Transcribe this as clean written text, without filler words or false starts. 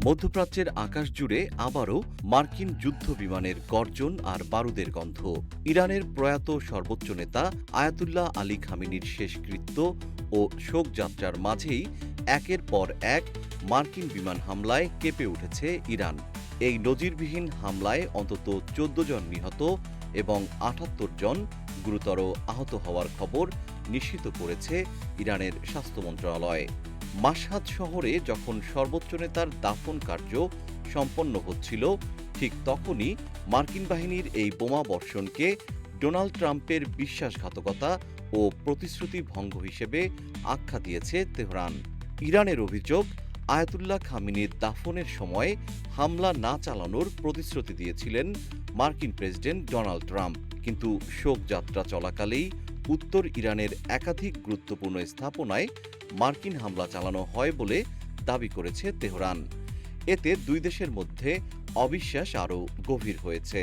মধ্যপ্রাচ্যের আকাশ জুড়ে আবারও মার্কিন যুদ্ধ বিমানের গর্জন আর বারুদের গন্ধ। ইরানের প্রয়াত সর্বোচ্চ নেতা আয়াতুল্লাহ আলী খামেনির শেষকৃত্য ও শোকযাত্রার মাঝেই একের পর এক মার্কিন বিমান হামলায় কেঁপে উঠেছে ইরান। এই নজিরবিহীন হামলায় অন্তত ১৪ জন নিহত এবং ৭৮ জন গুরুতর আহত হওয়ার খবর নিশ্চিত করেছে ইরানের স্বাস্থ্য মন্ত্রণালয়। মাশহাদ শহরে যখন সর্বোচ্চ নেতার দাফন কার্য সম্পন্ন হচ্ছিল, ঠিক তখনই মার্কিন বাহিনীর এই বোমা বর্ষণকে ডোনাল্ড ট্রাম্পের বিশ্বাসঘাতকতা ও প্রতিশ্রুতি ভঙ্গ হিসেবে আখ্যা দিয়েছে তেহরান। ইরানের অভিযোগ, আয়াতুল্লাহ খামেনির দাফনের সময় হামলা না চালানোর প্রতিশ্রুতি দিয়েছিলেন মার্কিন প্রেসিডেন্ট ডোনাল্ড ট্রাম্প। কিন্তু শোকযাত্রা চলাকালেই উত্তর ইরানের একাধিক গুরুত্বপূর্ণ স্থাপনায় মার্কিন হামলা চালানো হয় বলে দাবি করেছে তেহরান। এতে দুই দেশের মধ্যে অবিশ্বাস আরও গভীর হয়েছে।